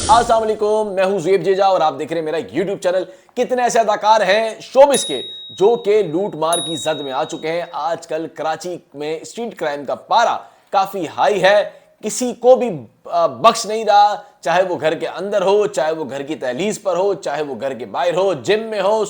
अस्सलाम वालेकुम, मैं हूं ज़ुएब जेजा और आप देख रहे हैं मेरा यूट्यूब चैनल। कितने ऐसे अदाकार हैं शोबिस के जो कि लूट मार की जद में आ चुके हैं। आजकल कराची में स्ट्रीट क्राइम का पारा काफी हाई है, किसी को भी बख्श नहीं रहा, चाहे वो घर के अंदर हो, चाहे वो घर की दहलीज पर हो, चाहे वो घर के बाहर हो, जिम में हो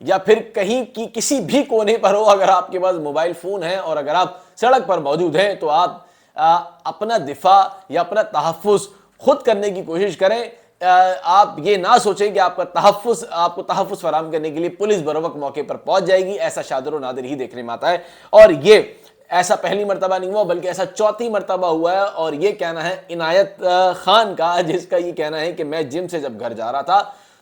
या फिर कहीं की किसी भी कोने पर हो। अगर आपके पास मोबाइल फोन है और अगर आप सड़क पर मौजूद हैं तो आप अपना दिफा या अपना तहफ़्फ़ुज़ खुद करने की कोशिश करें। आप ये ना सोचें कि आपको तहफ़्फ़ुज़ फराहम करने के लिए पुलिस बरोवक्त मौके पर पहुंच जाएगी। ऐसा शादर व नादिर ही देखने में आता है और ये ऐसा पहली मर्तबा नहीं हुआ बल्कि ऐसा चौथी मर्तबा हुआ है। और ये कहना है इनायत खान का, जिसका ये कहना है कि मैं जिम से जब घर जा रहा था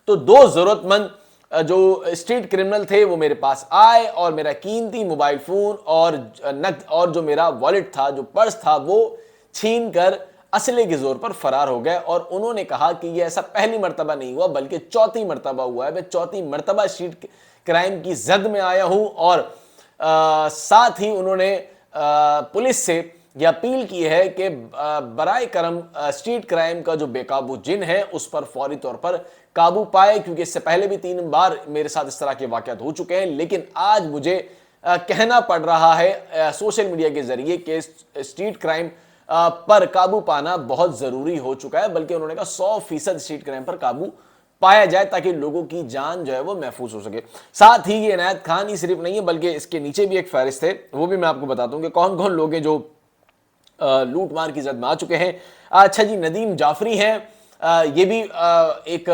तो दो जरूरतमंद जो स्ट्रीट क्रिमिनल थे वो मेरे पास आए और मेरा कीमती मोबाइल फोन और नकद और जो मेरा वॉलेट था, जो पर्स था, वो छीन कर असले के जोर पर फरार हो गए। और उन्होंने कहा कि ये ऐसा पहली मर्तबा नहीं हुआ बल्कि चौथी मर्तबा हुआ है। मैं चौथी मर्तबा स्ट्रीट क्राइम की जद में आया हूं। और साथ ही उन्होंने पुलिस से यह अपील की है कि बराए करम स्ट्रीट क्राइम का जो बेकाबू जिन है उस पर फौरी तौर पर काबू पाए, क्योंकि इससे पहले भी 3 बार मेरे साथ इस तरह के वाकयात हो चुके हैं। लेकिन आज मुझे कहना पड़ रहा है सोशल मीडिया के जरिए कि स्ट्रीट क्राइम पर काबू पाना बहुत जरूरी हो चुका है। बल्कि उन्होंने कहा 100% स्ट्रीट क्राइम पर काबू पाया जाए ताकि लोगों की जान जो है वो महफूज हो सके। साथ ही ये इनायत खान ही सिर्फ नहीं है बल्कि इसके नीचे भी एक फहरिस्त है, वो भी मैं आपको बताता हूं कि कौन कौन लोग हैं जो लूट मार की जद में आ चुके हैं। अच्छा जी, नदीम जाफरी हैं, ये भी एक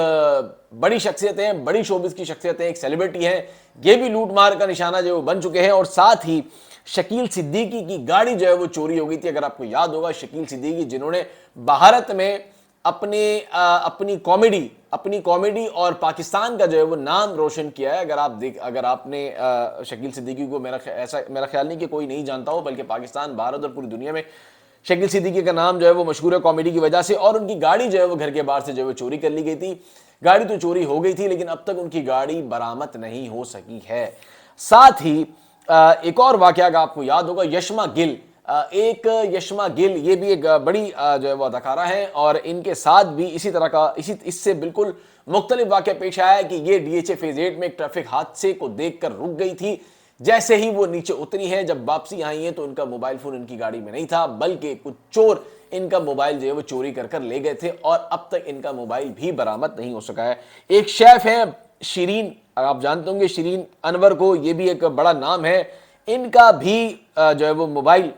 बड़ी शख्सियत है, बड़ी शोबिस की शख्सियत है, एक सेलिब्रिटी है, ये भी लूट मार का निशाना जो बन चुके हैं। और साथ ही शकील सिद्दीकी की गाड़ी जो है वो चोरी हो गई थी। अगर आपको याद होगा, शकील सिद्दीकी जिन्होंने भारत में अपनी कॉमेडी और पाकिस्तान का जो है वो नाम रोशन किया है। अगर आपने शकील सिद्दीकी को मेरा ख्याल नहीं कि कोई नहीं जानता हो, बल्कि पाकिस्तान, भारत और पूरी दुनिया में शकील सिद्दीकी का नाम जो है वो मशहूर है कॉमेडी की वजह से। और उनकी गाड़ी जो है वो घर के बाहर से जो है चोरी कर ली गई थी। गाड़ी तो चोरी हो गई थी लेकिन अब तक उनकी गाड़ी बरामद नहीं हो सकी है। साथ ही एक और वाकया का आपको याद होगा, यशमा गिल, यशमा गिल, ये भी एक बड़ी जो है वो अदाकारा है और इनके साथ भी इसी तरह का इससे बिल्कुल मुख्तलिफ वाकया पेश आया है कि ये डीएचए फेज 8 में एक ट्रैफिक हादसे को देखकर रुक गई थी। जैसे ही वो नीचे उतरी है, जब वापसी आई है तो इनका मोबाइल फोन इनकी गाड़ी में नहीं था बल्कि कुछ चोर इनका मोबाइल जो है वो चोरी कर ले गए थे और अब तक इनका मोबाइल भी बरामद नहीं हो सका है। एक शेफ है शिरीन, आप जानते होंगे शिरीन अनवर को, ये भी एक बड़ा नाम है। इनका भी जो है वो मोबाइल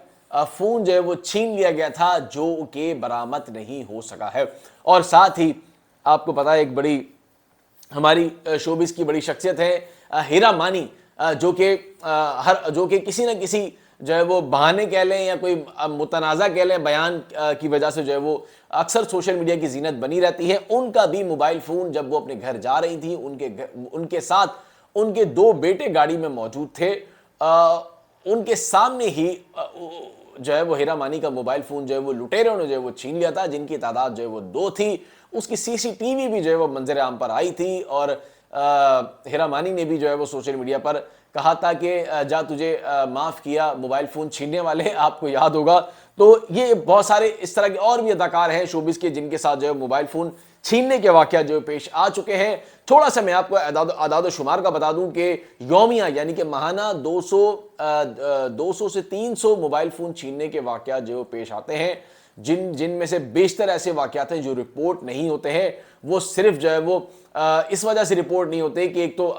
फोन जो है वो छीन लिया गया था जो कि बरामद नहीं हो सका है। और साथ ही आपको पता है एक बड़ी हमारी शोबिस की बड़ी शख्सियत है हीरा मानी, जो कि किसी न किसी जो है वो बहाने कह लें या कोई मुतनाज़ा कह लें बयान की वजह से जो है वो अक्सर सोशल मीडिया की जीनत बनी रहती है। उनका भी मोबाइल फोन जब वो अपने घर जा रही थी, उनके साथ उनके 2 बेटे गाड़ी में मौजूद थे। उनके सामने ही जो है वो हीरा मानी का मोबाइल फोन जो है वो लुटेरों ने जो है वो छीन लिया था, जिनकी तादाद जो है वो 2 थी। उसकी सीसीटीवी भी जो है वो मंजर आम पर आई थी और हीरा मानी ने भी जो है वो सोशल मीडिया पर कहा था कि जा तुझे माफ किया मोबाइल फोन छीनने वाले, आपको याद होगा। तो ये बहुत सारे इस तरह के और भी अदाकार हैं शोबिस के जिनके साथ जो है मोबाइल फोन छीनने के वाकया जो पेश आ चुके हैं। थोड़ा सा मैं आपको आदाद शुमार का बता दूं कि यौमिया यानी कि महाना 200 से 300 मोबाइल फोन छीनने के वाकया जो पेश आते हैं, जिनमें से बेशतर ऐसे वाकयात हैं जो रिपोर्ट नहीं होते हैं। वो सिर्फ जो है वो इस वजह से रिपोर्ट नहीं होते कि एक तो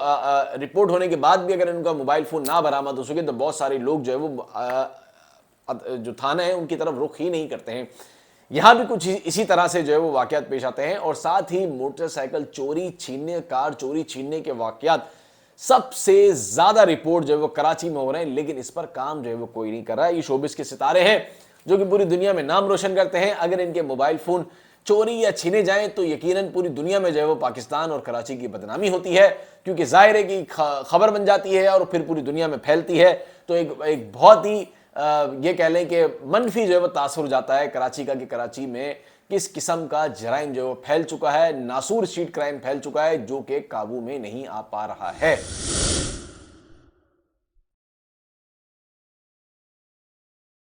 रिपोर्ट होने के बाद भी अगर उनका मोबाइल फोन ना बरामद हो सके तो बहुत सारे लोग जो है वो जो थाना है उनकी तरफ रुख ही नहीं करते हैं। यहां भी कुछ इसी तरह से जो है वो वाकयात पेश आते हैं। और साथ ही मोटरसाइकिल चोरी छीनने, कार चोरी छीनने के वाकयात सबसे ज्यादा रिपोर्ट जो है वो कराची में हो रहे हैं, लेकिन इस पर काम जो है वो कोई नहीं कर रहा है। ये शोबिस के सितारे हैं जो कि पूरी दुनिया में नाम रोशन करते हैं। अगर इनके मोबाइल फोन चोरी या छीने जाएं तो यकीनन पूरी दुनिया में जो है वो पाकिस्तान और कराची की बदनामी होती है, क्योंकि जाहिर है कि खबर बन जाती है और फिर पूरी दुनिया में फैलती है। तो एक बहुत ही ये कह लें कि मनफी जो है वो तासुर जाता है कराची का, कि कराची में किस किस्म का जराइम जो है फैल चुका है, नासूर स्ट्रीट क्राइम फैल चुका है जो कि काबू में नहीं आ पा रहा है।